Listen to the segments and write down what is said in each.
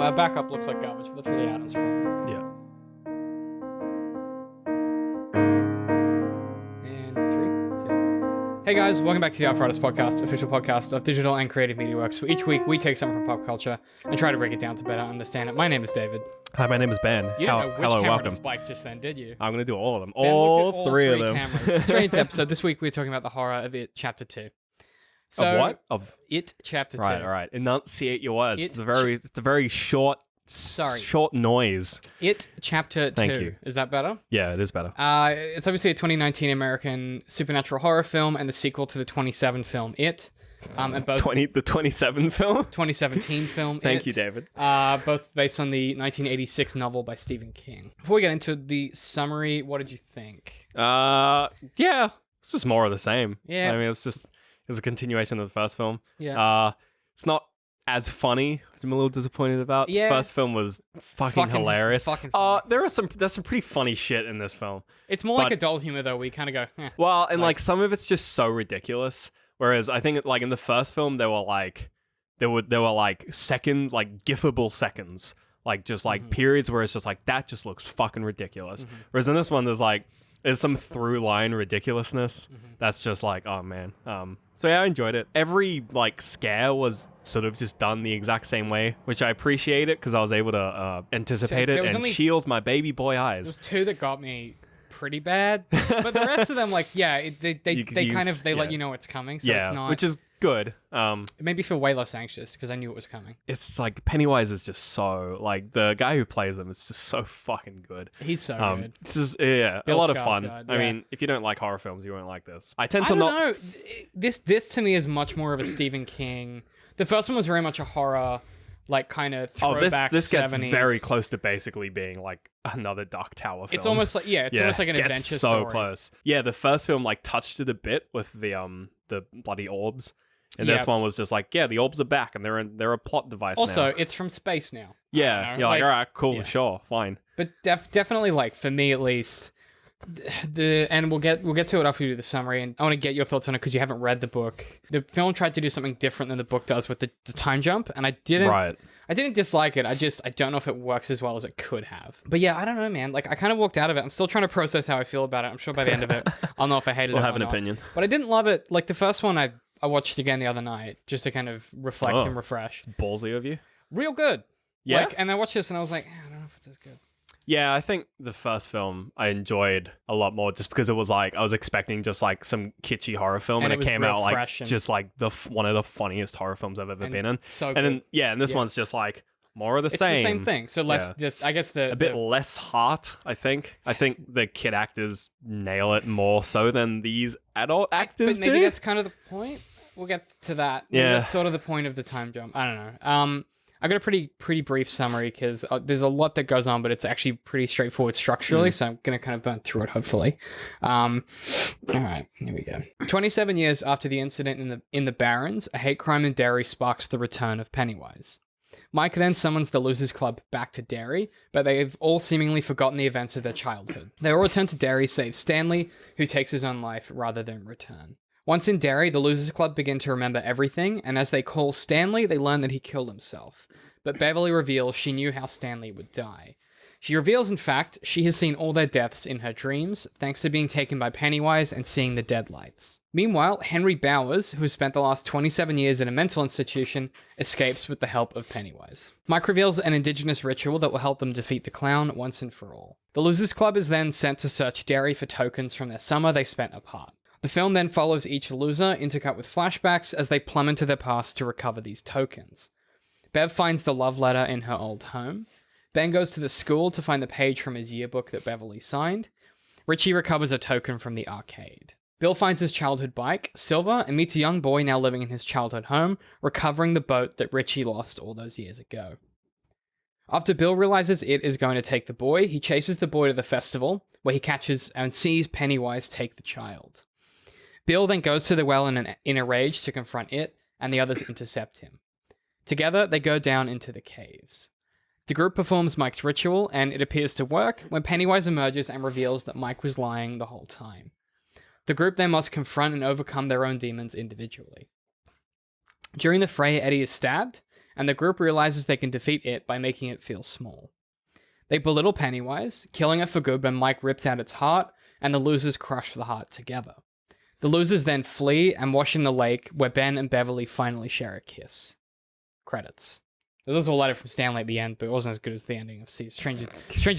our backup looks like garbage, but that's really Adam's problem. Yeah. And 3, 2. Hey guys, welcome back to the Arthritis Podcast, official podcast of digital and creative media works. Where each week we take something from pop culture and try to break it down to better understand it. My name is David. Hi, my name is Ben. You didn't know which hello, camera welcome. to spike just then, did you? I'm going to do all of them. Ben looked at All three of them. cameras. Straight into episode. This week we're talking about the horror of It Chapter 2. So, Of what? Of It Chapter 2. Right, all right. Enunciate your words. It's a very short noise. It Chapter 2. Thank you. Is that better? Yeah, it is better. It's obviously a 2019 American supernatural horror film and the sequel to the 2007 film It. And both the 27 film? 2017 film Thank It, you, David. both based on the 1986 novel by Stephen King. Before we get into the summary, what did you think? Yeah, it's just more of the same. Yeah. I mean, it's a continuation of the first film. Yeah. It's not as funny, which I'm a little disappointed about. Yeah. The first film was fucking hilarious. Fucking funny. There's some pretty funny shit in this film. It's more like adult humor though. We kind of go, eh. Well, and like some of it's just so ridiculous. Whereas I think like in the first film there were like second like gifable seconds. Like just like periods where it's just like that just looks fucking ridiculous. Whereas in this one there's some through line ridiculousness that's just like, oh man. So yeah, I enjoyed it. Every like scare was sort of just done the exact same way, which I appreciate it because I was able to anticipate it and shield my baby boy eyes. There was 2 that got me pretty bad, but the rest of them, like, yeah, they let you know it's coming, so it's not, which is good. It made me feel way less anxious because I knew it was coming. It's like Pennywise is just so like the guy who plays him is just so fucking good. He's so good. This is a Bill lot of fun. Skarsgård, I yeah. mean, if you don't like horror films, you won't like this. I don't know. This to me is much more of a Stephen King. The first one was very much a horror, like kind of throwback. This gets 70s. very close to basically being like another Dark Tower film. It's almost like almost like an adventure so story. close. Yeah, the first film like touched it a bit with the bloody orbs. And this one was just like, yeah, the orbs are back and they're a plot device also, now. it's from space now. Yeah, you're like, all right, cool, sure, fine. But definitely, like, for me at least, and we'll get to it after we do the summary, and I want to get your thoughts on it because you haven't read the book. The film tried to do something different than the book does with the time jump, and I didn't dislike it. I don't know if it works as well as it could have. But yeah, I don't know, man. Like, I kind of walked out of it. I'm still trying to process how I feel about it. I'm sure by the end of it, I'll know if I hated it or We'll have an not. opinion. But I didn't love it. Like, the first one, I watched again the other night just to kind of reflect and refresh. It's ballsy of you. Real good. Yeah. Like, and I watched this and I was like, I don't know if it's as good. Yeah, I think the first film I enjoyed a lot more just because it was like I was expecting just like some kitschy horror film and it came out like just like one of the funniest horror films I've ever been in. So good. And then this one's just like more of the same. It's the same thing. So I guess a bit less heart, I think. I think the kid actors nail it more so than these adult actors but maybe that's kind of the point. We'll get to that. Maybe that's sort of the point of the time jump. I don't know. I got a pretty brief summary because there's a lot that goes on, but it's actually pretty straightforward structurally, so I'm going to kind of burn through it, hopefully. All right, here we go. 27 years after the incident in the Barrens, a hate crime in Derry sparks the return of Pennywise. Mike then summons the Losers Club back to Derry, but they've all seemingly forgotten the events of their childhood. They all return to Derry, save Stanley, who takes his own life rather than return. Once in Derry, the Losers Club begin to remember everything, and as they call Stanley, they learn that he killed himself. But Beverly reveals she knew how Stanley would die. She reveals, in fact, she has seen all their deaths in her dreams, thanks to being taken by Pennywise and seeing the deadlights. Meanwhile, Henry Bowers, who has spent the last 27 years in a mental institution, escapes with the help of Pennywise. Mike reveals an indigenous ritual that will help them defeat the clown once and for all. The Losers Club is then sent to search Derry for tokens from their summer they spent apart. The film then follows each loser, intercut with flashbacks, as they plumb into their past to recover these tokens. Bev finds the love letter in her old home. Ben goes to the school to find the page from his yearbook that Beverly signed. Richie recovers a token from the arcade. Bill finds his childhood bike, Silver, and meets a young boy now living in his childhood home, recovering the boat that Richie lost all those years ago. After Bill realizes it is going to take the boy, he chases the boy to the festival, where he catches and sees Pennywise take the child. Bill then goes to the well in a rage to confront it, and the others intercept him. Together, they go down into the caves. The group performs Mike's ritual, and it appears to work when Pennywise emerges and reveals that Mike was lying the whole time. The group then must confront and overcome their own demons individually. During the fray, Eddie is stabbed, and the group realizes they can defeat it by making it feel small. They belittle Pennywise, killing it for good when Mike rips out its heart, and the losers crush the heart together. The losers then flee and wash in the lake, where Ben and Beverly finally share a kiss. Credits. There's also a letter from Stanley at the end, but it wasn't as good as the ending of Stranger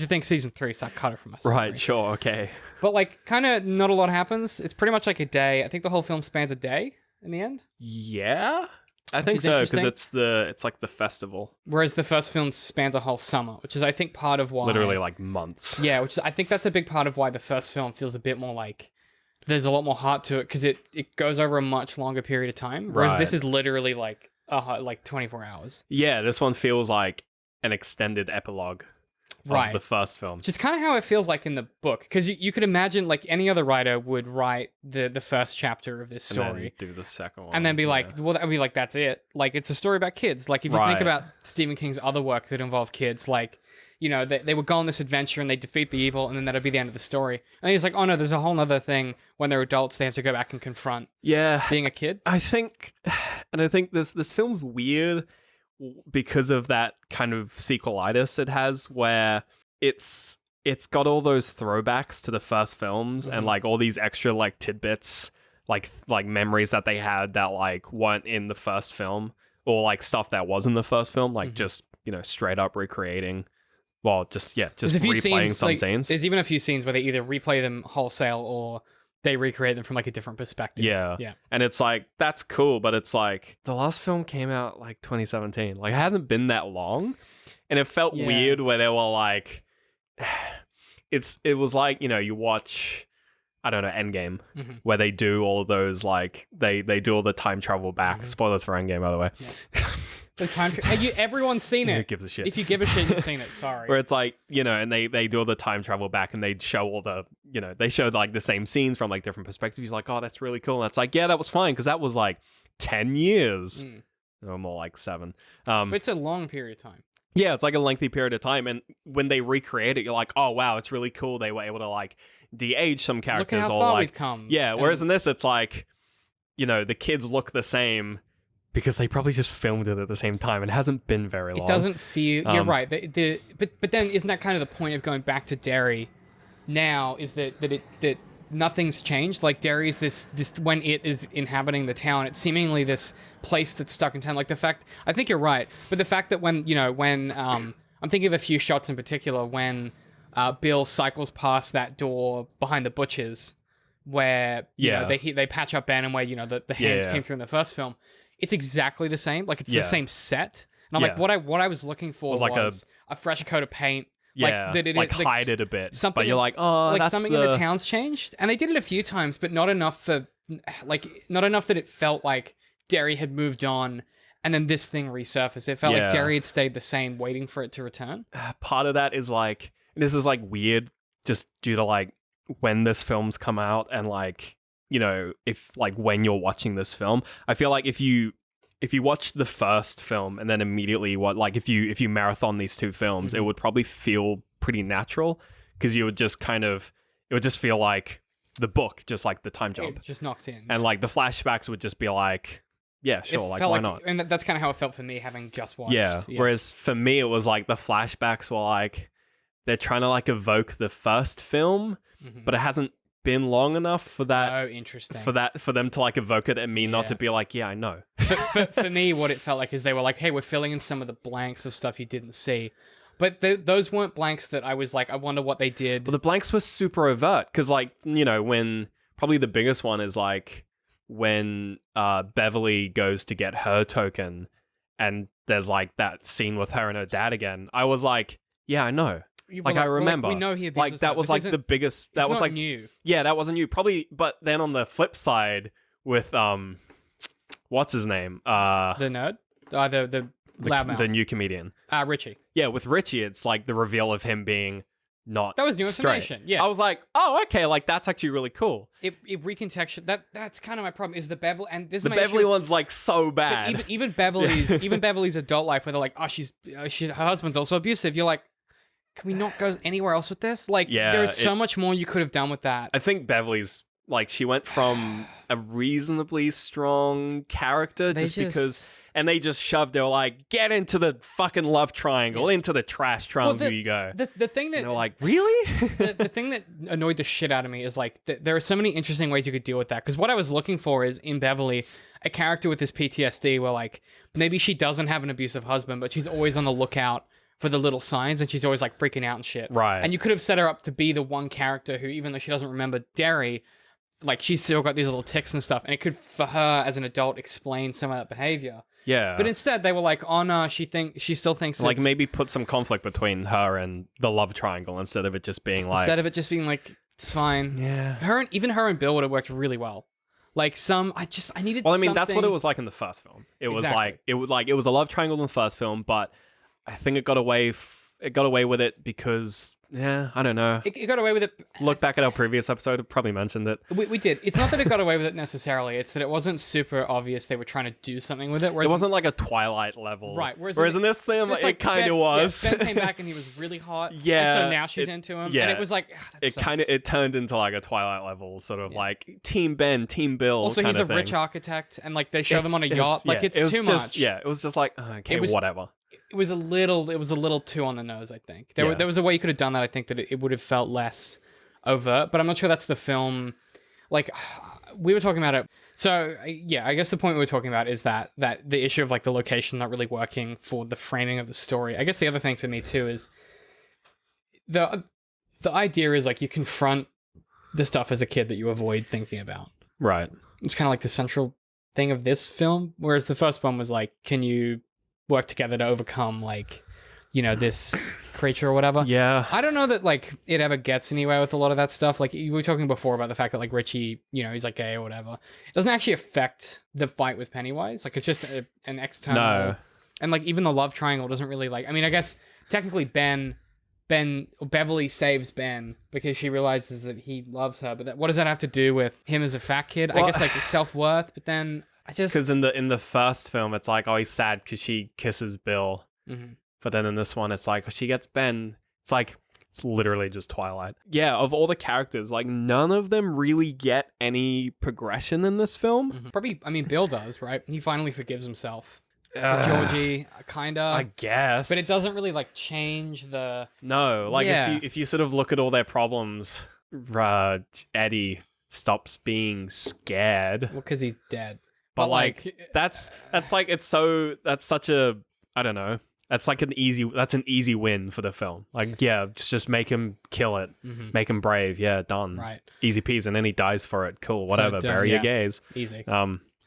Things Season 3, so I cut it from my summary. Right, sure, okay. But, like, kind of not a lot happens. It's pretty much like a day. I think the whole film spans a day in the end. Yeah? I think so, because it's like the festival. Whereas the first film spans a whole summer, which is, I think, part of why... Literally, like, months. Yeah, I think that's a big part of why the first film feels a bit more like... There's a lot more heart to it, because it goes over a much longer period of time. Whereas this is literally, like 24 hours. Yeah, this one feels like an extended epilogue of the first film. Which is kind of how it feels like in the book. Because you could imagine, like, any other writer would write the first chapter of this story. And then do the second one. And then be like, well, that would be like, that's it. Like, it's a story about kids. Like, if you think about Stephen King's other work that involved kids, like, you know, they would go on this adventure and they defeat the evil, and then that'd be the end of the story. And he's like, oh no, there's a whole other thing when they're adults they have to go back and confront being a kid. I think this film's weird because of that kind of sequelitis it has, where it's got all those throwbacks to the first films and like all these extra like tidbits, like memories that they had that like weren't in the first film, or like stuff that was in the first film, like just, you know, straight up recreating. Well, just replaying some scenes. There's even a few scenes where they either replay them wholesale or they recreate them from like a different perspective. Yeah. And it's like, that's cool, but it's like, the last film came out like 2017. Like, it hasn't been that long. And it felt weird where they were like, it was like, you know, you watch, I don't know, Endgame, where they do all of those, like, they do all the time travel back. Spoilers for Endgame, by the way. Yeah. There's time. Everyone's seen it. Who gives a shit? If you give a shit, you've seen it. Sorry. Where it's like, you know, and they do all the time travel back, and they show all the, you know, they showed like the same scenes from like different perspectives. He's like, oh, that's really cool. And it's like, yeah, that was fine, because that was like 10 years. Or more like 7. But it's a long period of time. Yeah, it's like a lengthy period of time. And when they recreate it, you're like, oh, wow, it's really cool. They were able to like de-age some characters. Look at how or far like, we've come. Yeah, whereas in this, it's like, you know, the kids look the same because they probably just filmed it at the same time. It hasn't been very long. It doesn't feel... You're right. But then isn't that kind of the point of going back to Derry now, is that nothing's changed? Like, Derry is this when it is inhabiting the town, it's seemingly this place that's stuck in town. Like, the fact... I think you're right. But the fact that when I'm thinking of a few shots in particular when Bill cycles past that door behind the butchers where you know, they patch up Ben and where, you know, the hands came through in the first film. It's exactly the same. Like, it's the same set. And I'm like, what I was looking for was like a fresh coat of paint. Yeah, like hide it a bit. Something, but you're like, oh, like that's something in the town's changed. And they did it a few times, but not enough that it felt like Derry had moved on and then this thing resurfaced. It felt like Derry had stayed the same, waiting for it to return. Part of that is like, this is like weird just due to like when this film's come out and like, you know, if like when you're watching this film, I feel like if you watch the first film and then immediately if you marathon these two films, it would probably feel pretty natural, because you would just it would just feel like the book, just like the time jump. It just knocks in. And like the flashbacks would just be like, yeah, sure, like why not? And that's kind of how it felt for me, having just watched. Yeah. Whereas for me, it was like the flashbacks were like, they're trying to like evoke the first film, but it hasn't been long enough for that. Oh, interesting. For them to like evoke it and me not to be like, yeah, I know. For me, what it felt like is they were like, hey, we're filling in some of the blanks of stuff you didn't see. But those weren't blanks that I was like, I wonder what they did. But the blanks were super overt, because like, you know, when probably the biggest one is like when Beverly goes to get her token and there's like that scene with her and her dad again. I was like, yeah, I know. Like, I remember. We know he like that was like the biggest. That was like new. Yeah, that wasn't new. Probably, but then on the flip side, with what's his name? The nerd, the loudmouth, the new comedian. Richie. Yeah, with Richie, it's like the reveal of him being not. That was new straight. information. Yeah, I was like, oh, okay, like that's actually really cool. It recontextual. That's kind of my problem. Is the Beverly and this. The Beverly one's like so bad. Even Beverly's adult life, where they're like, oh, her husband's also abusive. You're like, can we not go anywhere else with this? Like, there's so much more you could have done with that. I think Beverly's, like, she went from a reasonably strong character because... and they just shoved. They were like, "Get into the fucking love triangle, into the trash triangle, you go." The thing that and they're like, "Really?" the thing that annoyed the shit out of me is like there are so many interesting ways you could deal with that. Because what I was looking for is in Beverly a character with this PTSD where like maybe she doesn't have an abusive husband, but she's always on the lookout for the little signs, and she's always like freaking out and shit. Right. And you could have set her up to be the one character who, even though she doesn't remember Derry, like she's still got these little tics and stuff, and it could, for her as an adult, explain some of that behavior. Yeah. But instead, they were like, "Oh no, she still thinks like it's, maybe put some conflict between her and the love triangle instead of it just being like it's fine." Yeah. Her and Bill would have worked really well. Like I needed. Well, I mean, something... that's what it was like in the first film. It was Exactly. it was a love triangle in the first film, but I think it got away with it because I don't know. It got away with it. Look back at our previous episode, I probably mentioned it. We did. It's not that it got away with it necessarily. It's that it wasn't super obvious they were trying to do something with it. Whereas It wasn't like a Twilight level. Right. Whereas in this sim, it's it kind of was. Yeah, Ben came back and he was really hot. Yeah, And so now she's into him. yeah. And it was like, It turned into like a Twilight level sort of like Team Ben, Team Bill. Also, kind he's a of thing. rich architect, and like they show them on a yacht. It's it was too just, much. Yeah, it was just like okay, whatever. It was a little too on the nose, I think. There was a way you could have done that. I think that it would have felt less overt, but I'm not sure that's the film. Like, we were talking about it. So, I guess the point we were talking about is that the issue of like the location not really working for the framing of the story. I guess the other thing for me too is the idea is like you confront the stuff as a kid that you avoid thinking about. Right. It's kind of like the central thing of this film, whereas the first one was like, can you work together to overcome like, this creature or whatever. Yeah. I don't know that like it ever gets anywhere with a lot of that stuff. Like we were talking before about the fact that like Richie, he's like gay or whatever. It doesn't actually affect the fight with Pennywise. Like it's just an external. No. And like even the love triangle doesn't really like. I mean, I guess technically Beverly saves Ben because she realizes that he loves her. But what does that have to do with him as a fat kid? Well, I guess like his self-worth. But then I just because in the first film it's like he's sad because she kisses Bill. Mm-hmm. But then in this one, it's like, she gets Ben. It's like, it's literally just Twilight. Yeah, of all the characters, like, none of them really get any progression in this film. Mm-hmm. Probably, I mean, Bill does, right? He finally forgives himself. For Georgie, kinda. I guess. But it doesn't really, like, change the... No, like, if you sort of look at all their problems, Eddie stops being scared. Well, because he's dead. But like, that's like, that's such a, I don't know. That's like an easy win for the film. Like, yeah, just make him kill it. Mm-hmm. Make him brave. Yeah, done. Right. Easy peasy. And then he dies for it. Cool. Whatever. Bury your gays. Easy.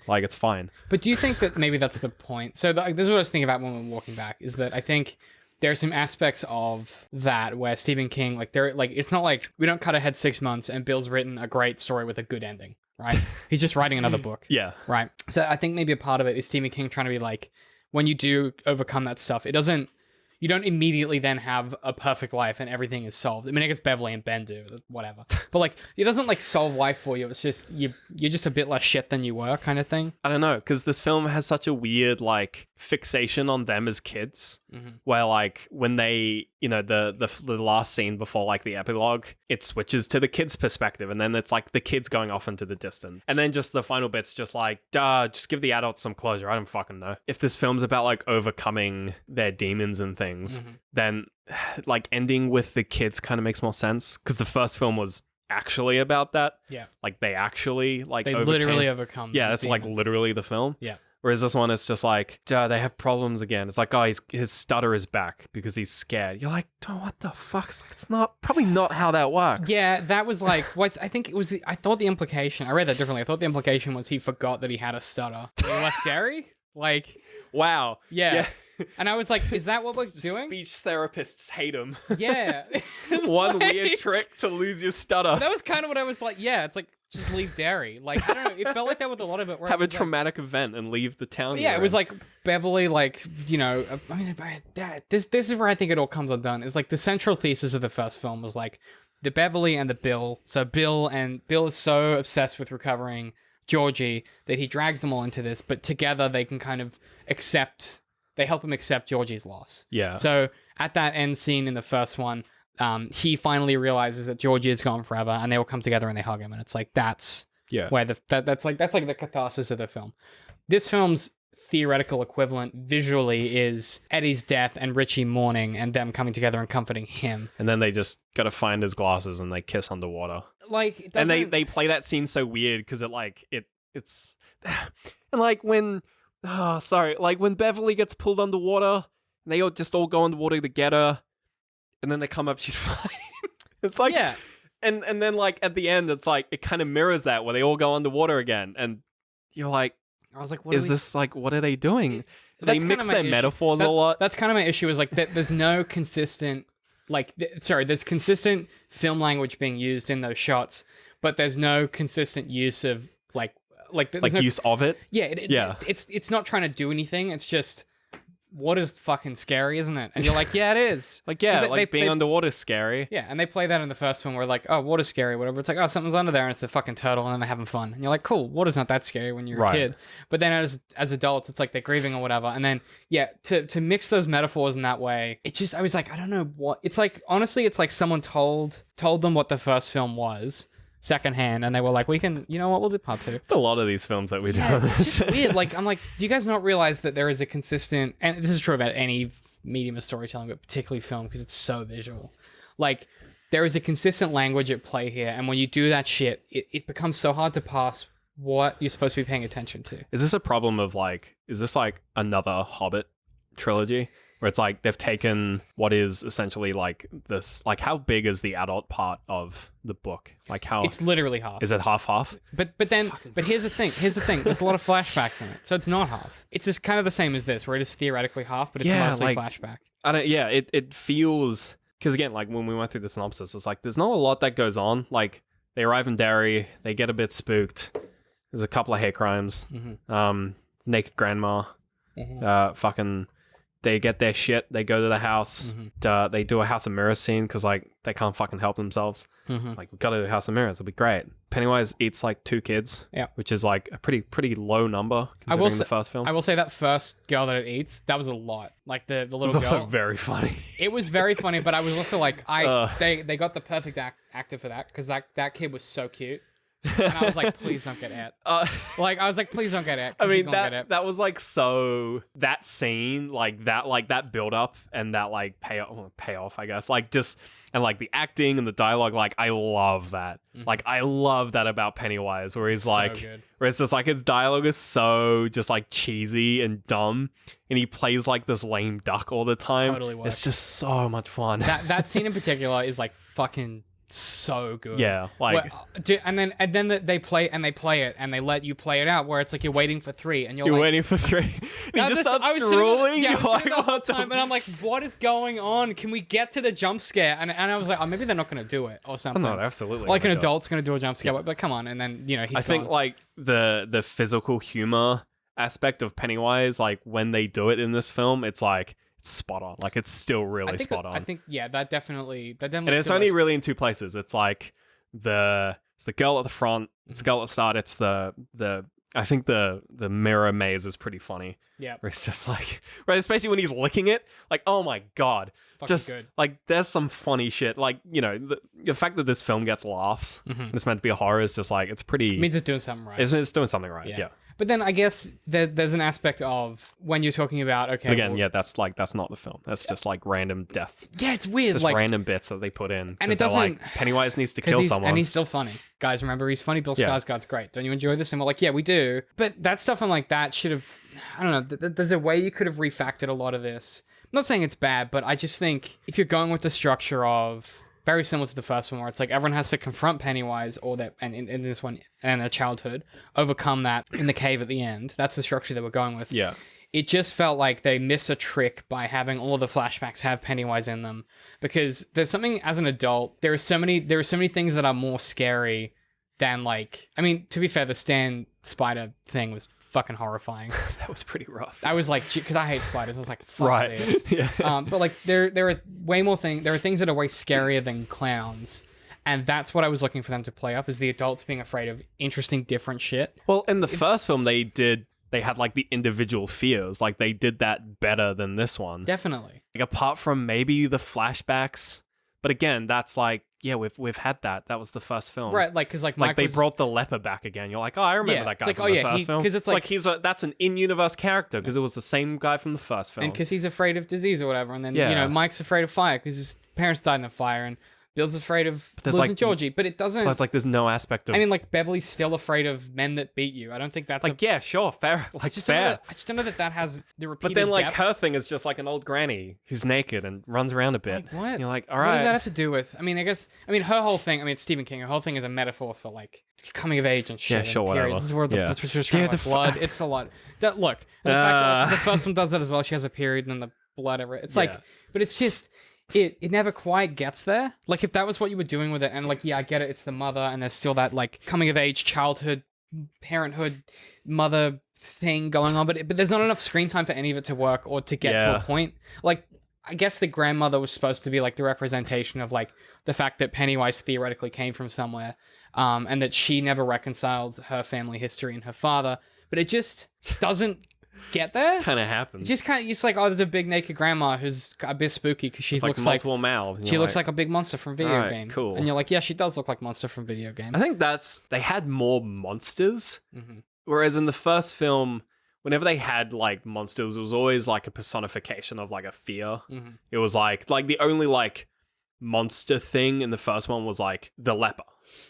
Like, it's fine. But do you think that maybe that's the point? So this is what I was thinking about when we were walking back, is that I think there are some aspects of that where Stephen King, like, it's not like we don't cut ahead 6 months and Bill's written a great story with a good ending, right? He's just writing another book. Yeah. Right. So I think maybe a part of it is Stephen King trying to be like, when you do overcome that stuff, you don't immediately then have a perfect life and everything is solved. I mean, I guess Beverly and Ben do, whatever. But like, it doesn't like solve life for you. It's just, you're just a bit less shit than you were kind of thing. I don't know, because this film has such a weird like fixation on them as kids, where like when they, the last scene before like the epilogue, it switches to the kids' perspective, and then it's like the kids going off into the distance, and then just the final bit's just like, just give the adults some closure. I don't fucking know. If this film's about like overcoming their demons and things, then like ending with the kids kind of makes more sense, because the first film was actually about that. Yeah, like they actually like literally overcome. Yeah, that's like literally the film. Yeah. Whereas this one, it's just like, they have problems again. It's like, his stutter is back because he's scared. You're like, what the fuck? It's probably not how that works. Yeah, that was like, what I think it was. I thought the implication. I read that differently. I thought the implication was he forgot that he had a stutter. He left Derry. Like, wow. Yeah. And I was like, is that what we're doing? Speech therapists hate him. Yeah. One weird trick to lose your stutter. That was kind of what I was like, yeah, it's like, just leave Derry. Like, I don't know, it felt like that with a lot of it. Where have a traumatic event and leave the town. Yeah, it was like Beverly, like, I mean, this is where I think it all comes undone. Is like the central thesis of the first film was like the Beverly and the Bill. So Bill is so obsessed with recovering Georgie that he drags them all into this, but together they can kind of they help him accept Georgie's loss. Yeah. So at that end scene in the first one, he finally realizes that Georgie is gone forever, and they all come together and they hug him, and it's like that's where that's like the catharsis of the film. This film's theoretical equivalent visually is Eddie's death and Richie mourning and them coming together and comforting him. And then they just gotta find his glasses and they kiss underwater. Like, it and doesn't... they play that scene so weird because it's and like when like when Beverly gets pulled underwater and they all go underwater to get her, and then they come up, she's fine. It's like, yeah. And then like at the end, it's like it kind of mirrors that where they all go underwater again, and you're like, I was like, what are they doing? They mix their metaphors a lot. That's kind of my issue, is like there's no consistent, there's consistent film language being used in those shots, but there's no consistent use of use of it. Yeah, it's not trying to do anything. It's just, what is fucking scary, isn't it? And you're like, yeah, it is. Being underwater is scary. Yeah, and they play that in the first film where like, oh, water's scary, whatever. It's like, oh, something's under there and it's a fucking turtle and then they're having fun. And you're like, cool, water's not that scary when you're a kid. But then as adults, it's like they're grieving or whatever. And then, yeah, to mix those metaphors in that way, I was like, I don't know what, it's like, honestly, it's like someone told them what the first film was secondhand, and they were like, you know what, we'll do part 2. It's a lot of these films that we do. It's just weird. Like, I'm like, do you guys not realize that there is a consistent, and this is true about any medium of storytelling, but particularly film, because it's so visual. Like, there is a consistent language at play here, and when you do that shit, it becomes so hard to pass what you're supposed to be paying attention to. Is this a problem of like, is this like another Hobbit trilogy? Where it's like they've taken what is essentially like this, like how big is the adult part of the book? Like how it's literally half. Is it half? But here's the thing. There's a lot of flashbacks in it, so it's not half. It's just kind of the same as this, where it is theoretically half, but it's mostly flashback. It feels, because again, like when we went through the synopsis, it's like there's not a lot that goes on. Like they arrive in Derry, they get a bit spooked. There's a couple of hate crimes. Mm-hmm. Naked grandma. Mm-hmm. They get their shit. They go to the house. Mm-hmm. They do a House of Mirrors scene because like they can't fucking help themselves. Mm-hmm. Like, we got to do a House of Mirrors. It'll be great. Pennywise eats like 2 kids. Yeah, which is like a pretty low number considering the first film. I will say that first girl that it eats, that was a lot. Like the little girl. It was also very funny. It was very funny, but I was also like, they got the perfect actor for that, because that kid was so cute. And I was like, please don't get it. Please don't get it. I mean, that was like, so that scene, like that build up and that like payoff, I guess, like just, and like the acting and the dialogue, like I love that. Mm-hmm. Like I love that about Pennywise, where he's like, where it's just like his dialogue is so just like cheesy and dumb, and he plays like this lame duck all the time. Totally works. It's just so much fun. That scene in particular is like fucking so good. Yeah, like and then they play it and they let you play it out, where it's like you're waiting for 3 and you're like, waiting for 3. He just starts drooling. I was sitting the whole time and I'm like, what is going on? Can we get to the jump scare? And I was like, oh, maybe they're not going to do it or something. No, absolutely. Like an adult's going to do a jump scare, but come on. And then I think like the physical humor aspect of Pennywise, like when they do it in this film, it's like, it's spot on. Like it's still really spot on. I think that definitely. And it's only really in 2 places. It's like it's the girl at the front. It's the girl at the start. It's the I think the mirror maze is pretty funny. Yeah, where it's just like, right, especially when he's licking it. Like, oh my god, fucking just good. Like there's some funny shit. Like, you know, the fact that this film gets laughs, and it's meant to be a horror, is just like, it's pretty. It means it's doing something right. It's doing something right. Yeah. But then I guess there's an aspect of when you're talking about, okay, again, that's not the film. That's just like random death. Yeah, it's weird. It's just like random bits that they put in, and it doesn't. Like, Pennywise needs to kill someone, and he's still funny. Guys, remember, he's funny. Bill Skarsgård's great. Don't you enjoy this? And we're like, yeah, we do. But that stuff, I'm like, that should have. I don't know. There's a way you could have refactored a lot of this. I'm not saying it's bad, but I just think if you're going with the structure of, very similar to the first one, where it's like everyone has to confront Pennywise, or that, and in this one, and their childhood, overcome that in the cave at the end. That's the structure that we're going with. Yeah. It just felt like they missed a trick by having all the flashbacks have Pennywise in them, because there's something, as an adult, there are so many things that are more scary than, like, I mean, to be fair, the Stan Spider thing was fucking horrifying. That was pretty rough. I was like, because I hate spiders, I was like, fuck right. this. Yeah. But like there are way more things. There are things that are way scarier than clowns, and that's what I was looking for them to play up, is the adults being afraid of interesting, different shit. Well, in the first film, they had like the individual fears. Like they did that better than this one. Definitely. Like apart from maybe the flashbacks, But again, that's like, yeah, we've had that. That was the first film. Right, like, because, like, Like, Mike they was... brought the leper back again. You're like, oh, I remember that guy from the first film. Because it's like... that's an in-universe character, because it was the same guy from the first film. And because he's afraid of disease or whatever. And then, you know, Mike's afraid of fire because his parents died in a fire. And Bill's afraid of losing Georgie. But it doesn't... Plus, like, there's no aspect of... I mean, like, Beverly's still afraid of men that beat you. I don't think that's... Like, yeah, sure, fair. Like, fair. I just don't know that has the repeated But then, like, depth. her thing is just like an old granny who's naked and runs around a bit. Like, what? And you're like, all right. What does that have to do with... I mean, her whole thing... I mean, it's Stephen King. Her whole thing is a metaphor for, like, coming of age and shit. Yeah, sure, and whatever. This is where that's what she was trying to, like, the blood. It's a lot. Look, and the fact that the first one does that as well. She has a period and then the blood over it. It's like... But it's just... It never quite gets there. Like, if that was what you were doing with it, and, like, yeah, I get it, it's the mother, and there's still that, like, coming of age, childhood, parenthood, mother thing going on, but there's not enough screen time for any of it to work or to get to a point. Like, I guess the grandmother was supposed to be, like, the representation of, like, the fact that Pennywise theoretically came from somewhere, and that she never reconciled her family history and her father, but it just doesn't get there. It kind of happens. It's just kind of, it's like, oh, there's a big naked grandma who's a bit spooky because she looks like multiple mouths. She looks like a big monster from video game. Cool. And you're like, yeah, she does look like monster from video game. I think they had more monsters, whereas in the first film, whenever they had like monsters, it was always like a personification of like a fear. It was like the only like monster thing in the first one was like the leper.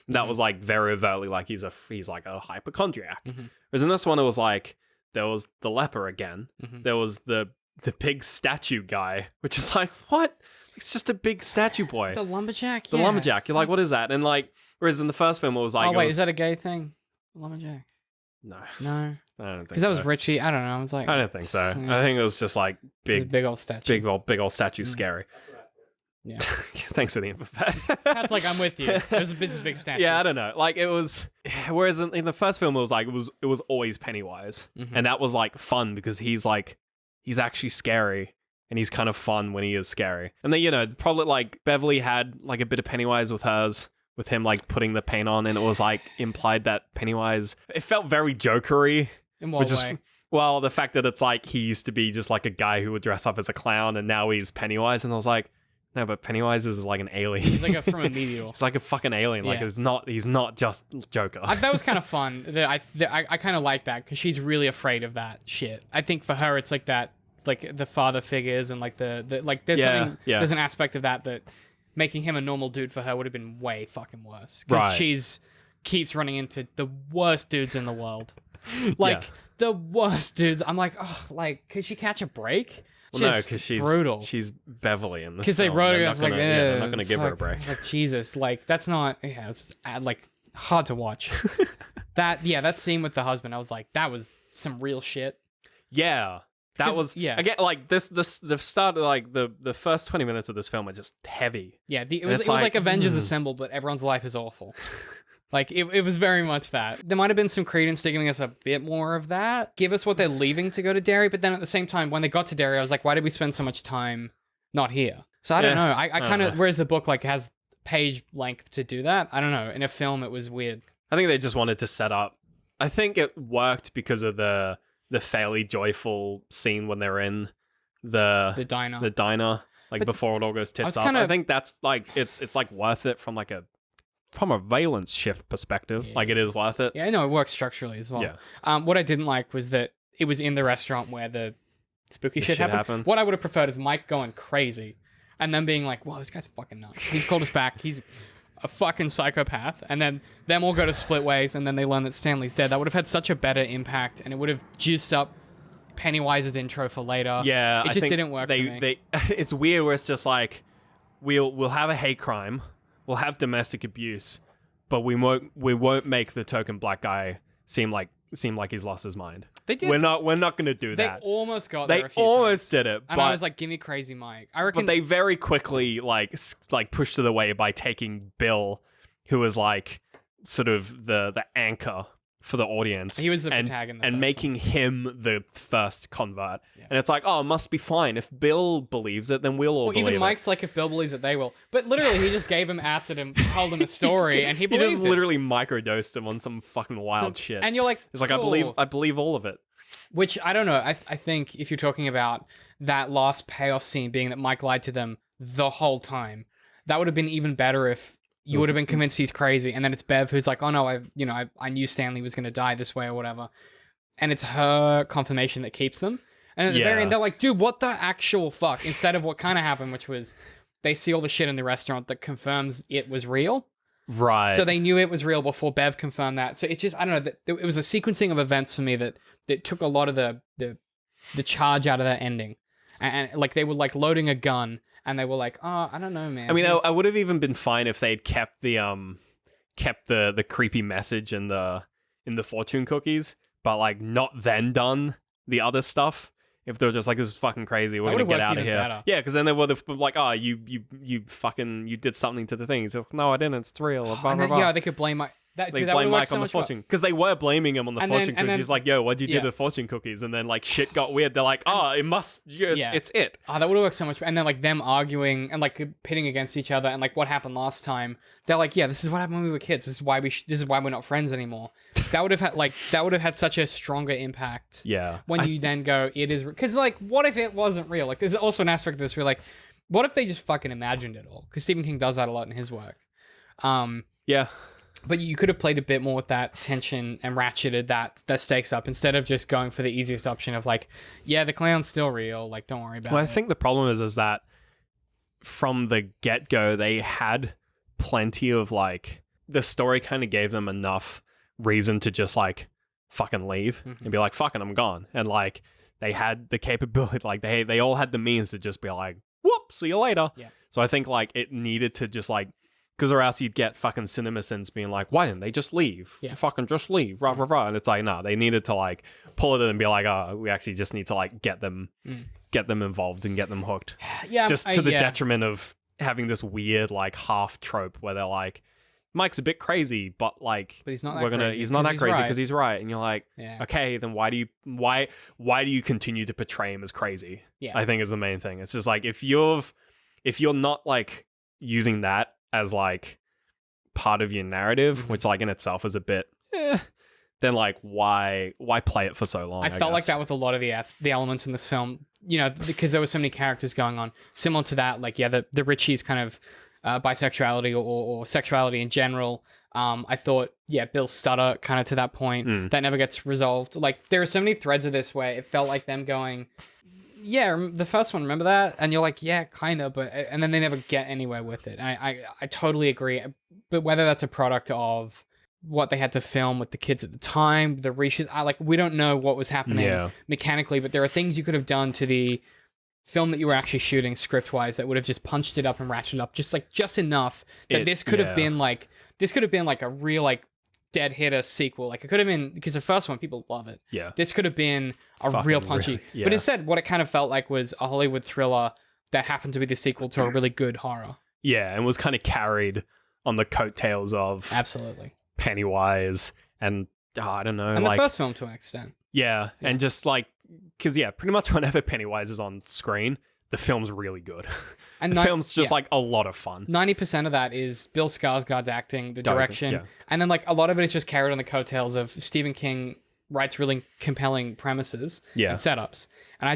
That was like very overtly like he's like a hypochondriac. Whereas in this one, it was like there was the leper again. There was the big statue guy, which is like, what? It's just a big statue boy. The lumberjack? The lumberjack. You're like, what is that? And like, whereas in the first film, it was like... Oh, wait, is that a gay thing? Lumberjack? No. No? I don't think so. Because that was Richie. I don't know. I was like... I don't think so. I think it was just like big old statue. Big old statue scary. Yeah. Thanks for the info, Pat. That's like, I'm with you. It was a big statue. Yeah, I don't know. Like, it was... Whereas in the first film, it was like, it was always Pennywise. And that was like fun because he's actually scary. And he's kind of fun when he is scary. And then, you know, probably like Beverly had like a bit of Pennywise with hers, with him like putting the paint on. And it was like implied that Pennywise... It felt very jokery. In what way? Well, the fact that it's like he used to be just like a guy who would dress up as a clown and now he's Pennywise. And I was like... No, but Pennywise is like an alien. He's like from a meteor. He's like a fucking alien. Like he's not just Joker. That was kind of fun. I kind of like that because she's really afraid of that shit. I think for her it's like that, like the father figures and like the like there's something there's an aspect of that making him a normal dude for her would have been way fucking worse. Because she's keeps running into the worst dudes in the world. Like the worst dudes. I'm like, oh, like could she catch a break? Well, no, because she's brutal. She's Beverly in this. Because they wrote it as like, they're not going to give her a break. Like Jesus, like that's not. Yeah, it's like hard to watch. that scene with the husband, I was like, that was some real shit. Yeah, that was again like the start of like the first 20 minutes of this film are just heavy. Yeah, it was like Avengers Assemble, but everyone's life is awful. Like, it was very much that. There might have been some credence to giving us a bit more of that. Give us what they're leaving to go to Derry, but then at the same time, when they got to Derry, I was like, why did we spend so much time not here? So I don't know. I kind of, whereas the book, like, has page length to do that, I don't know. In a film, it was weird. I think they just wanted to set up. I think it worked because of the fairly joyful scene when they're in the diner. The diner, like, but before it all goes tits up. I think that's, like, it's like, worth it from, like, from a valence shift perspective, like it is worth it. Yeah, I know it works structurally as well. Yeah. What I didn't like was that it was in the restaurant where the spooky shit happened. What I would have preferred is Mike going crazy and then being like, "Wow, this guy's fucking nuts. He's called us back. He's a fucking psychopath." And then them all go to split ways, and then they learn that Stanley's dead. That would have had such a better impact, and it would have juiced up Pennywise's intro for later. Yeah, it just didn't work for me. It's weird where it's just like we'll have a hate crime. We'll have domestic abuse, but we won't make the token black guy seem like he's lost his mind. They did. We're not going to do that. They almost got there. They almost did it, and I was like, "Give me crazy Mike." I reckon. But they very quickly like pushed to the way by taking Bill, who was like sort of the anchor for the audience. He was the protagonist, and making him the first convert. Yeah. And it's like, oh, it must be fine. If Bill believes it, then we'll all believe it. Even Mike's like, if Bill believes it, they will. But literally, he just gave him acid and told him a story, and he believed it. He just literally microdosed him on some fucking wild shit. And you're like, it's like, cool. I believe all of it. Which, I don't know. I think if you're talking about that last payoff scene being that Mike lied to them the whole time, that would have been even better if you would have been convinced he's crazy, and then it's Bev who's like, oh no, I knew Stanley was going to die this way or whatever. And it's her confirmation that keeps them. And at the very end, they're like, dude, what the actual fuck? Instead of what kind of happened, which was they see all the shit in the restaurant that confirms it was real. Right. So they knew it was real before Bev confirmed that. So it just, I don't know, it was a sequencing of events for me that took a lot of the charge out of that ending. And like they were like loading a gun and they were like, oh, I don't know, man. I mean, I would have even been fine if they'd kept the creepy message in the fortune cookies, but like not then done the other stuff. If they were just like, this is fucking crazy, we're gonna get out of here. Better. Yeah, because then they would have like, oh, you did something to the thing. He's like, no, I didn't. It's real. Blah, blah, blah. Yeah, they could blame Mike. They blame Mike on the fortune because they were blaming him on the fortune because he's like, yo, what'd you do to the fortune cookies? And then like shit got weird. They're like, oh, it must. It's it. Oh, that would have worked so much. And then like them arguing and like pitting against each other and like what happened last time. They're like, yeah, this is what happened when we were kids. This is why we're not friends anymore. That would have had such a stronger impact. Yeah. When you then go, it is because like, what if it wasn't real? Like, there's also an aspect of this where like, what if they just fucking imagined it all? Because Stephen King does that a lot in his work. Yeah. But you could have played a bit more with that tension and ratcheted that stakes up instead of just going for the easiest option of like, yeah, the clown's still real. Like, don't worry about it. Well, I think the problem is that from the get-go, they had plenty of like, the story kind of gave them enough reason to just like fucking leave and be like, fucking, I'm gone. And like, they had the capability, like they all had the means to just be like, whoop, see you later. Yeah. So I think like it needed to just like, because or else you'd get fucking CinemaSins being like, why didn't they just leave? Yeah. Fucking just leave, rah, rah, rah. And it's like, no, they needed to like pull it in and be like, oh, we actually just need to like get them involved and get them hooked. Yeah. Just to the detriment of having this weird like half trope where they're like, Mike's a bit crazy, but like, he's not that crazy. He's not that crazy because he's right. And you're like, yeah. Okay, then why do you continue to portray him as crazy? Yeah. I think is the main thing. It's just like, if you're not like using that as like part of your narrative, which like in itself is a bit then like why play it for so long? I felt like that with a lot of the elements in this film, you know, because there were so many characters going on similar to that, like the Richie's kind of bisexuality or sexuality in general. I thought Bill's stutter kind of to that point that never gets resolved. Like there are so many threads of this where it felt like them going, yeah, the first one, remember that? And you're like, yeah, kind of, and then they never get anywhere with it. And I totally agree. But whether that's a product of what they had to film with the kids at the time, the reshoots, we don't know what was happening mechanically, but there are things you could have done to the film that you were actually shooting script-wise that would have just punched it up and ratcheted up just enough that this could have been like a real like dead hitter sequel. Like it could have been, because the first one people love it. Yeah. This could have been a Fucking real punchy. really, yeah. But instead, what it kind of felt like was a Hollywood thriller that happened to be the sequel to a really good horror. Yeah, and was kind of carried on the coattails of absolutely Pennywise and I don't know, and like the first film to an extent. Yeah, and just like because pretty much whenever Pennywise is on screen, the film's really good. And the film's just like a lot of fun. 90% of that is Bill Skarsgård's acting, the direction, and then like a lot of it is just carried on the coattails of Stephen King writes really compelling premises and setups. And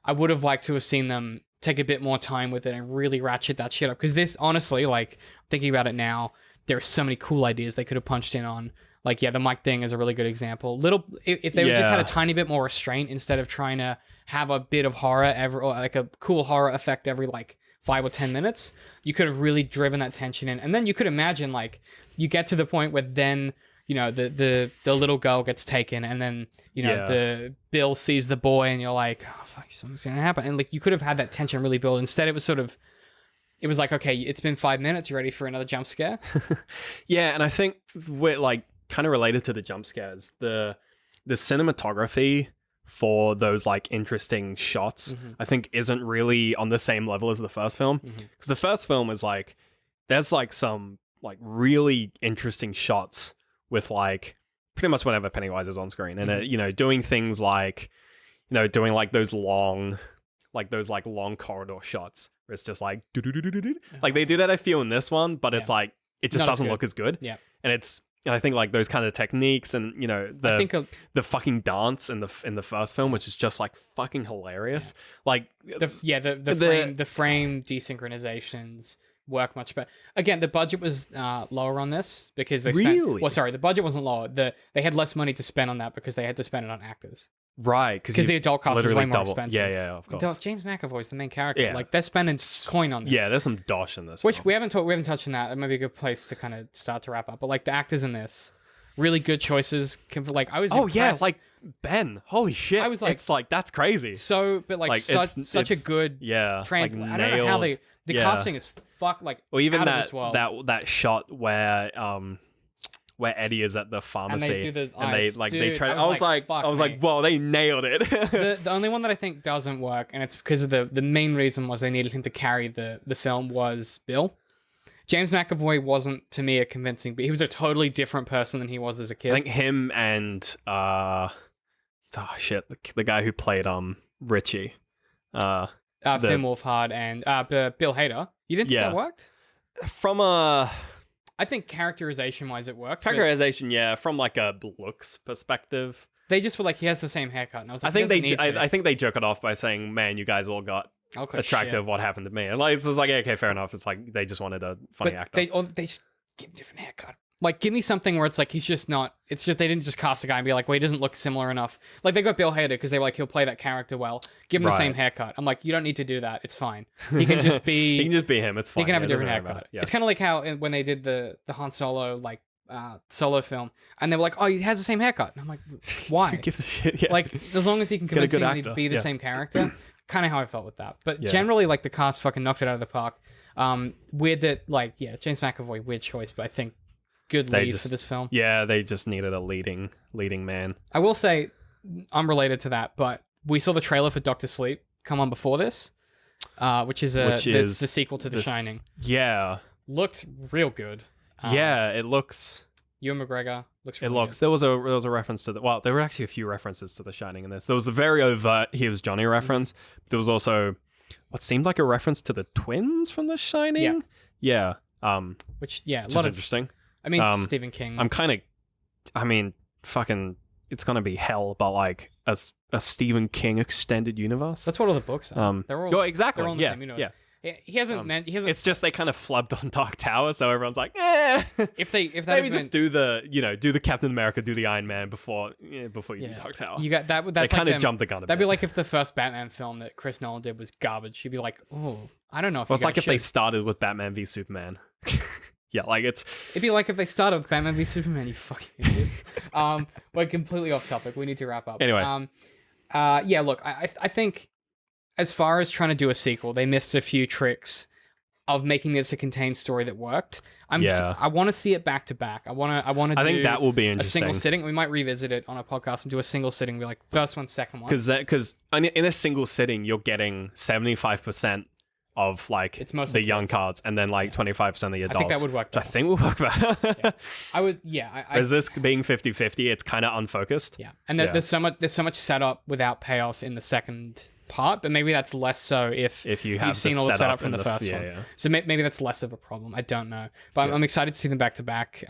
I would have liked to have seen them take a bit more time with it and really ratchet that shit up. Because this, honestly, like thinking about it now, there are so many cool ideas they could have punched in on. Like, the Mike thing is a really good example. If they just had a tiny bit more restraint instead of trying to have a bit of horror or like a cool horror effect every like 5 or 10 minutes, you could have really driven that tension in. And then you could imagine like you get to the point where then, you know, the little girl gets taken and then, you know, the Bill sees the boy and you're like, oh, fuck, something's going to happen. And like you could have had that tension really build. Instead, it was like, okay, it's been 5 minutes. You ready for another jump scare? Yeah. And I think we're like, kind of related to the jump scares, the cinematography for those like interesting shots I think isn't really on the same level as the first film, because the first film is like there's like some like really interesting shots with like pretty much whenever Pennywise is on screen and it, you know, doing things like, you know, doing like those long corridor shots where it's just like like they do that I feel in this one, but it's like it just doesn't look as good. And I think like those kind of techniques and, you know, the fucking dance in the first film, which is just like fucking hilarious. Like the frame desynchronizations, work much better. Again, the budget was lower on this because they spent. Really? Well, sorry, the budget wasn't lower. They had less money to spend on that because they had to spend it on actors. Right, Because the adult cast was way more double. expensive. Yeah, of course. James McAvoy's the main character. Yeah. Like they're spending coin on this. Yeah, there's some dosh in this. Which film. we haven't touched on that. It might be a good place to kind of start to wrap up. But like the actors in this, really good choices. Like I was. Oh yeah, impressed. like Ben. Holy shit! I was like- it's like that's crazy. So, but like such a good. Yeah, I don't know how the casting is like. Or even out of this world. that shot where Eddie is at the pharmacy And they do the eyes. they Dude, try. I was like, whoa, they nailed it. The only one that I think doesn't work, and it's because of the main reason was they needed him to carry the film was Bill. James McAvoy wasn't to me a convincing, but he was a totally different person than he was as a kid. I think him and the guy who played Richie, Finn Wolfhard and Bill Hader. You didn't think that worked? From a I think characterization wise it worked. characterization, from like a looks perspective. They just were like, he has the same haircut, and I was like, I think they joke it off by saying, "Man, you guys all got attractive. Shit. What happened to me?" And like it's just like, okay, fair enough. It's like they just wanted a funny actor. They just give him a different haircut. Like, give me something where it's like he's just not. It's just they didn't just cast a guy and be like, well, he doesn't look similar enough. Like they got Bill Hader because they were like, he'll play that character well. Give him the same haircut. I'm like, you don't need to do that. It's fine. He can just be. He can just be him. It's fine. He can have a different doesn't haircut. Yeah. It's kind of like how when they did the Han Solo solo film, and they were like, oh, he has the same haircut. And I'm like, why? Who gives a shit? Yeah. Like, as long as he can get a good convincingly actor. be the Yeah. same character. Kind of how I felt with that. But Yeah. generally, like, the cast fucking knocked it out of the park. Weird that, like, James McAvoy, weird choice, but I think good lead for this film. Yeah, they just needed a leading man. I will say, unrelated to that, but we saw the trailer for Doctor Sleep come on before this, which is the sequel to The Shining. Yeah. Looked real good. It looks. Ewan McGregor looks It really looks. good. There was a reference to the. Well, there were actually a few references to The Shining in this. There was the very overt "Here's Johnny" reference. But there was also what seemed like a reference to the twins from The Shining. Yeah. Which a Which lot is of interesting. I mean, Stephen King. Fucking, it's gonna be hell, but like a Stephen King extended universe. That's what all the books are. They're all exactly. They're all in the same universe. Yeah. He hasn't. It's just they kind of flubbed on Dark Tower, so everyone's like, eh. If that maybe just do the Captain America, do the Iron Man before you do Dark Tower. You got that. They That's kind like of jumped the gun a bit. That'd be like if the first Batman film that Chris Nolan did was garbage. You'd be like, oh, I don't know if. Well, it's like if they started with Batman v Superman. Yeah, like it's. It'd be like if they started with Batman v Superman. You fucking idiots. We're completely off topic. We need to wrap up. Anyway. Look, I think as far as trying to do a sequel, they missed a few tricks of making this a contained story that worked. I want to see it back to back. I want to. I think that will be a interesting. single sitting. We might revisit it on a podcast and do a single sitting. Be like first one, second one. Because in a single sitting, you're getting 75% of like It's mostly the young kids. cards, and then like 25% of the adults. I think that would work I better. think will work better. I would. Yeah. Whereas this being 50-50, it's kind of unfocused. Yeah, and there's so much setup without payoff in the second part, but maybe that's less so if you have you've seen the all the setup setup from and the the- first yeah, one. yeah. So maybe that's less of a problem. I don't know, but I'm excited to see them back to back.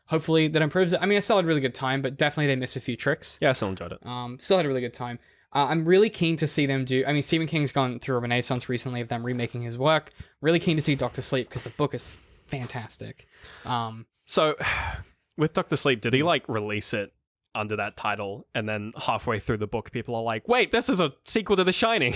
Hopefully that improves it. I mean, I still had a really good time, but definitely they missed a few tricks. Yeah, I still enjoyed it. Still had a really good time. I'm really keen to see them do. I mean, Stephen King's gone through a renaissance recently of them remaking his work. Really keen to see Doctor Sleep because the book is fantastic. So, with Doctor Sleep, did he like release it under that title, and then halfway through the book, people are like, "Wait, this is a sequel to The Shining."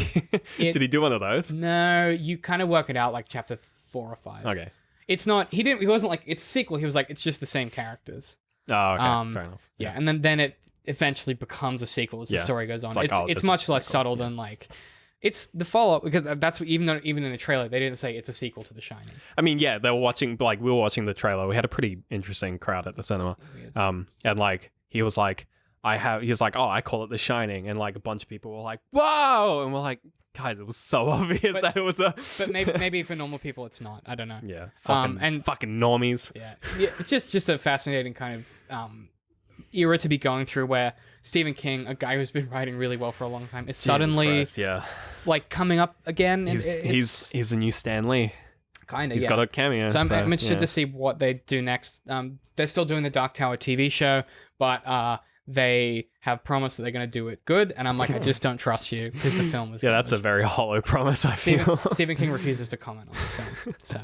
Did he do one of those? No, you kind of work it out like chapter 4 or 5. Okay. It's not. He wasn't like it's a sequel. He was like it's just the same characters. Oh, okay. Fair enough. Yeah, and then it eventually becomes a sequel as the story goes on. It's like, It's this much is a less sequel. subtle than like it's the follow up because that's what even in the trailer they didn't say it's a sequel to The Shining. I mean, yeah, they were watching. Like we were watching the trailer. We had a pretty interesting crowd at the cinema. Weird. And like he was like, he's like, oh, I call it The Shining, and like a bunch of people were like, whoa, and we're like, guys, it was so obvious that it was a. But maybe for normal people it's not. I don't know. Yeah, fucking normies. Yeah, it's just a fascinating kind of era to be going through where Stephen King, a guy who's been writing really well for a long time, is suddenly like coming up again. And He's a new Stan Lee. Kind of. He's got a cameo. So I'm interested to see what they do next. They're still doing the Dark Tower TV show, but they have promised that they're going to do it good, and I'm like, I just don't trust you because the film was. Yeah, that's a very hollow promise. I feel Stephen King refuses to comment on the film. So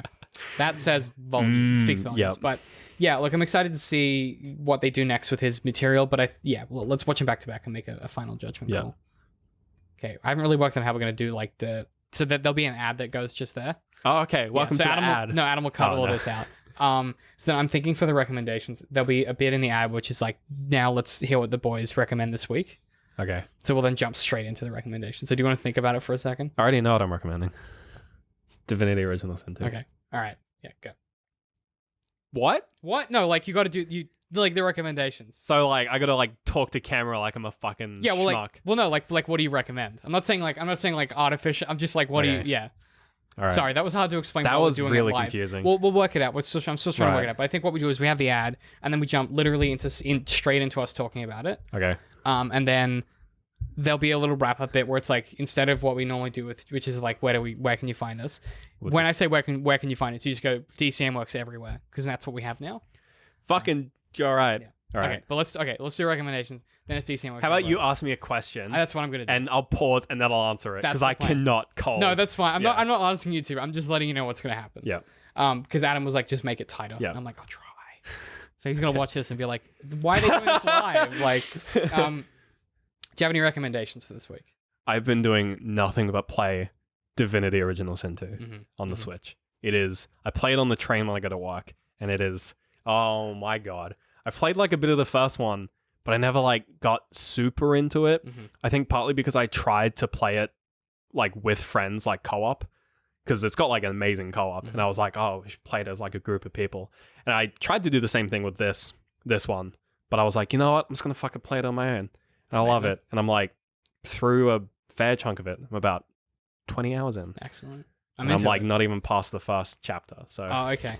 That says volumes, speaks volumes. Yep. But yeah, look, I'm excited to see what they do next with his material. But well, let's watch him back to back and make a final judgment call. Okay, I haven't really worked on how we're gonna do like so that there'll be an ad that goes just there. Oh, okay. Welcome to the ad. Adam will cut all of this out. So then I'm thinking for the recommendations, there'll be a bit in the ad which is like, now let's hear what the boys recommend this week. Okay. So we'll then jump straight into the recommendation. So do you want to think about it for a second? I already know what I'm recommending. It's Divinity Original Sin 2. Okay. All right. Yeah, go. What? What? No, like you got to do like the recommendations. So like I gotta like talk to camera like I'm a fucking schmuck. Like what do you recommend? I'm not saying like artificial. I'm just like what do you? Yeah. All right. Sorry, that was hard to explain. That what was we're doing really live. confusing. We'll work it out. I'm still trying to work it out. But I think what we do is we have the ad, and then we jump literally straight into us talking about it. Okay. And then there'll be a little wrap up bit where it's like, instead of what we normally do which is like where can you find us? I say where can you find us, you just go Dcm.Works everywhere, because that's what we have now. Fucking all right. Yeah. All right. Okay, but let's do recommendations. Then it's Dcm.Works. How about you ask me a question? That's what I'm gonna do. And I'll pause and then I'll answer it, because I cannot call. No, that's fine. I'm not asking you to. I'm just letting you know what's gonna happen. Yeah. Because Adam was like, just make it tighter. Yeah. I'm like, I'll try. So he's gonna watch this and be like, why are they doing this live? Like, do you have any recommendations for this week? I've been doing nothing but play Divinity Original Sin 2 on the Switch. It is. I play it on the train when I go to work, and it is. Oh my god! I played like a bit of the first one, but I never like got super into it. I think partly because I tried to play it like with friends, like co-op, because it's got like an amazing co-op, and I was like, oh, we should play it as like a group of people. And I tried to do the same thing with this one, but I was like, you know what? I'm just gonna fucking play it on my own. And I love it, and I'm like through a fair chunk of it. I'm about 20 hours in. Excellent. I'm like not even past the first chapter. So okay.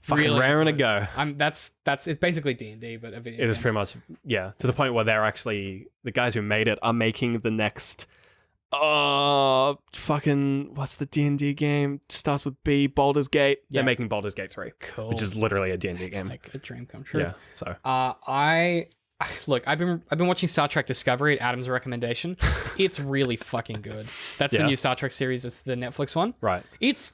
Fucking really raring to go. That's it's basically D&D, but a video game. It is pretty much, yeah, to the point where they're actually, the guys who made it are making the next fucking, what's the D&D game? Starts with B, Baldur's Gate. Yeah. They're making Baldur's Gate 3. Cool. Which is literally a D&D game. Like a dream come true. Yeah. So Look, I've been watching Star Trek Discovery at Adam's recommendation. It's really fucking good. That's the new Star Trek series. It's the Netflix one. Right. It's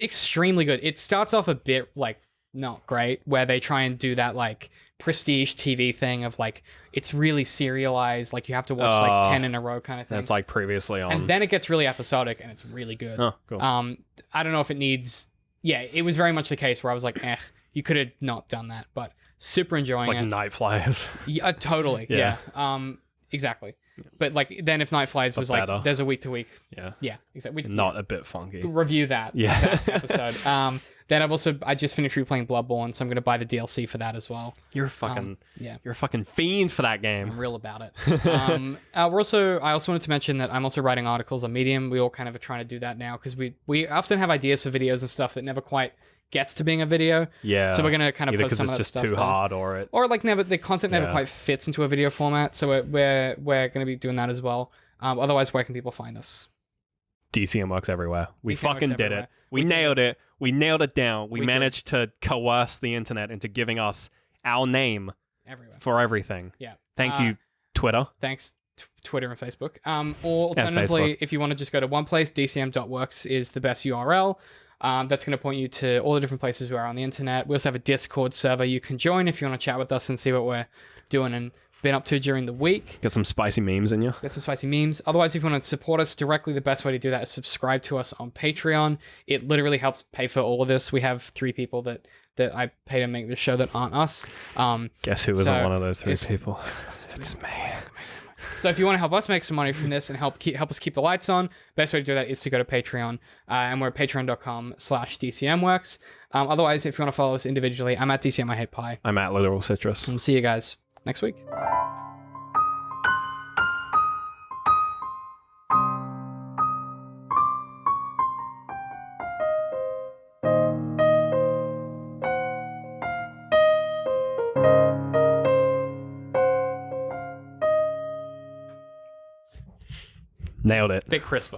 extremely good. It starts off a bit like not great, where they try and do that like prestige TV thing of like, it's really serialized, like you have to watch like 10 in a row kind of thing. That's like previously on. And then it gets really episodic and it's really good. Oh, cool. I don't know if it needs. Yeah, it was very much the case where I was like, you could have not done that, but super enjoying it. It's like Night Flyers. Yeah, totally. Yeah. Exactly. But like then if Night Flyers was better. Like there's a week to week. Yeah. Yeah, exactly. Not a bit funky. Review that. Yeah. That episode. Then I just finished replaying Bloodborne, so I'm gonna buy the DLC for that as well. You're a fucking you're a fucking fiend for that game. I'm real about it. I also wanted to mention that I'm also writing articles on Medium. We all kind of are trying to do that now because we often have ideas for videos and stuff that never quite gets to being a video. Yeah. So we're gonna kind of either post some of that it's stuff just too there. hard or like the content never quite fits into a video format. So we're gonna be doing that as well. Otherwise, where can people find us? DCM.Works everywhere. We DCM fucking did it. We nailed it. We nailed it down. We managed to coerce the internet into giving us our name everywhere for everything. Yeah. Thank you, Twitter. Thanks, Twitter and Facebook. Or alternatively, if you want to just go to one place, Dcm.Works is the best URL. That's going to point you to all the different places we are on the internet. We also have a Discord server you can join if you want to chat with us and see what we're doing and been up to during the week. Get some spicy memes in you. Get some spicy memes. Otherwise, if you want to support us directly, the best way to do that is subscribe to us on Patreon. It literally helps pay for all of this. We have 3 people that I pay to make this show that aren't us. Guess who wasn't one of those 3 people? It's me. So if you want to help us make some money from this and help us keep the lights on, best way to do that is to go to Patreon, and we're at patreon.com/DCM.Works. Otherwise, if you want to follow us individually, I'm at DCM I Hate Pie. I'm at Literal Citrus. And we'll see you guys next week. Nailed it. Bit crisper.